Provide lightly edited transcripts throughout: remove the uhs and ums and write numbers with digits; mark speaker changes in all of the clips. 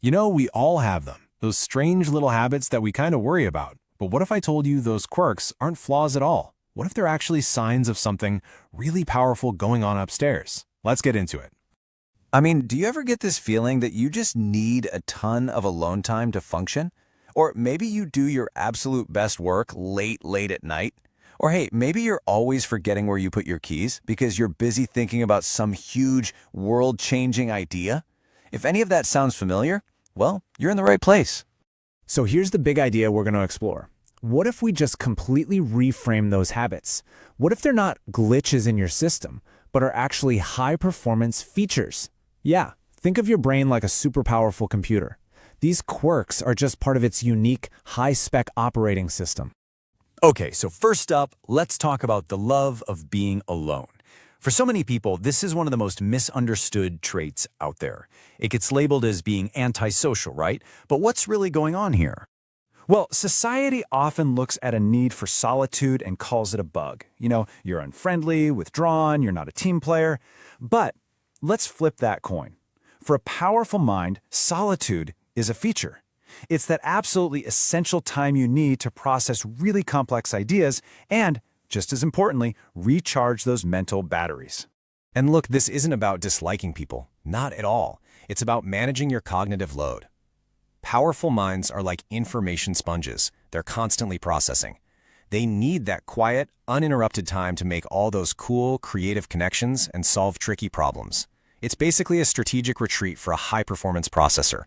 Speaker 1: We all have them, those strange little habits that we kind of worry about. But what if I told you those quirks aren't flaws at all? What if they're actually signs of something really powerful going on upstairs? Let's get into it.
Speaker 2: Do you ever get this feeling that you just need a ton of alone time to function? Or maybe you do your absolute best work late at night? Or hey, maybe you're always forgetting where you put your keys because you're busy thinking about some huge, world-changing idea? If any of that sounds familiar, well, you're in the right place.
Speaker 3: So here's the big idea we're going to explore. What if we just completely reframe those habits? What if they're not glitches in your system, but are actually high-performance features? Yeah, think of your brain like a super powerful computer. These quirks are just part of its unique, high-spec operating system.
Speaker 2: Okay, so first up, let's talk about the love of being alone. For so many people, this is one of the most misunderstood traits out there. It gets labeled as being antisocial, right? But what's really going on here?
Speaker 4: Well, society often looks at a need for solitude and calls it a bug. You're unfriendly, withdrawn, you're not a team player. But let's flip that coin. For a powerful mind, solitude is a feature. It's that absolutely essential time you need to process really complex ideas and, just as importantly, recharge those mental batteries.
Speaker 1: And look, this isn't about disliking people. Not at all. It's about managing your cognitive load. Powerful minds are like information sponges. They're constantly processing. They need that quiet, uninterrupted time to make all those cool, creative connections and solve tricky problems. It's basically a strategic retreat for a high-performance processor.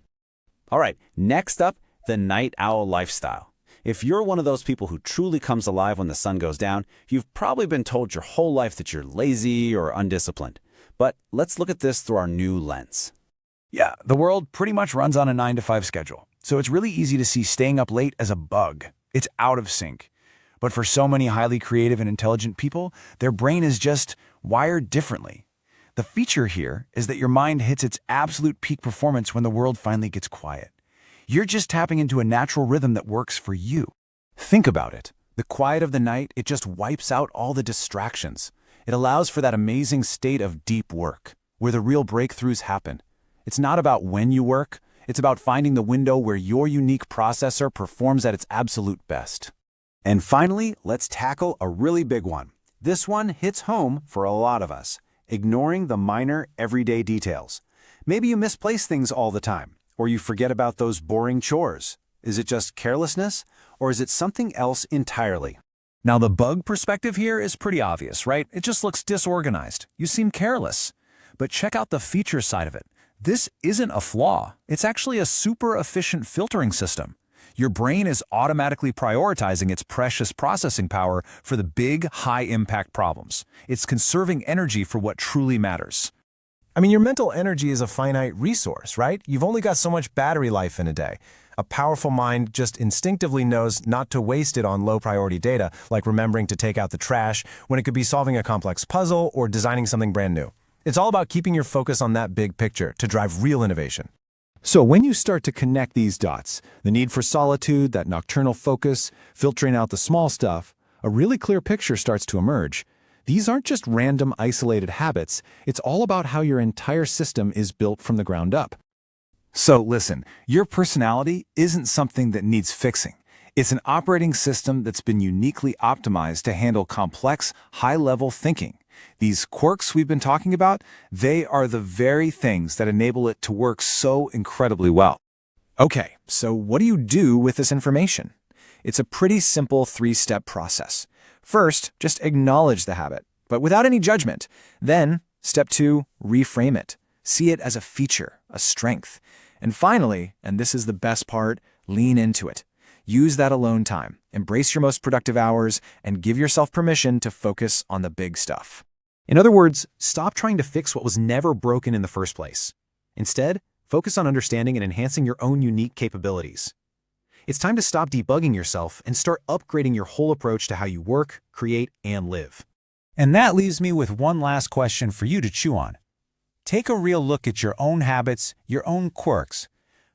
Speaker 5: All right, next up, the night owl lifestyle. If you're one of those people who truly comes alive when the sun goes down, you've probably been told your whole life that you're lazy or undisciplined. But let's look at this through our new lens.
Speaker 4: Yeah, the world pretty much runs on a 9-to-5 schedule, so it's really easy to see staying up late as a bug. It's out of sync. But for so many highly creative and intelligent people, their brain is just wired differently. The feature here is that your mind hits its absolute peak performance when the world finally gets quiet. You're just tapping into a natural rhythm that works for you. Think about it. The quiet of the night, it just wipes out all the distractions. It allows for that amazing state of deep work, where the real breakthroughs happen. It's not about when you work, it's about finding the window where your unique processor performs at its absolute best. And finally, let's tackle a really big one. This one hits home for a lot of us. Ignoring the minor, everyday details. Maybe you misplace things all the time, or you forget about those boring chores. Is it just carelessness, or is it something else entirely? Now, the bug perspective here is pretty obvious, right? It just looks disorganized. You seem careless. But check out the feature side of it. This isn't a flaw. It's actually a super efficient filtering system. Your brain is automatically prioritizing its precious processing power for the big, high-impact problems. It's conserving energy for what truly matters.
Speaker 1: Your mental energy is a finite resource, right? You've only got so much battery life in a day. A powerful mind just instinctively knows not to waste it on low-priority data, like remembering to take out the trash, when it could be solving a complex puzzle or designing something brand new. It's all about keeping your focus on that big picture to drive real innovation.
Speaker 4: So when you start to connect these dots, the need for solitude, that nocturnal focus, filtering out the small stuff, a really clear picture starts to emerge. These aren't just random, isolated habits. It's all about how your entire system is built from the ground up. So listen, your personality isn't something that needs fixing. It's an operating system that's been uniquely optimized to handle complex, high-level thinking. These quirks we've been talking about, they are the very things that enable it to work so incredibly well. Okay, so what do you do with this information? It's a pretty simple 3-step process. First, just acknowledge the habit, but without any judgment. Then, step 2, reframe it. See it as a feature, a strength. And finally, and this is the best part, lean into it. Use that alone time, embrace your most productive hours, and give yourself permission to focus on the big stuff. In other words, stop trying to fix what was never broken in the first place. Instead, focus on understanding and enhancing your own unique capabilities. It's time to stop debugging yourself and start upgrading your whole approach to how you work, create, and live.
Speaker 3: And that leaves me with one last question for you to chew on. Take a real look at your own habits, your own quirks.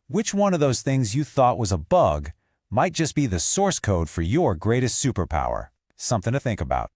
Speaker 3: Which one of those things you thought was a bug might just be the source code for your greatest superpower? Something to think about.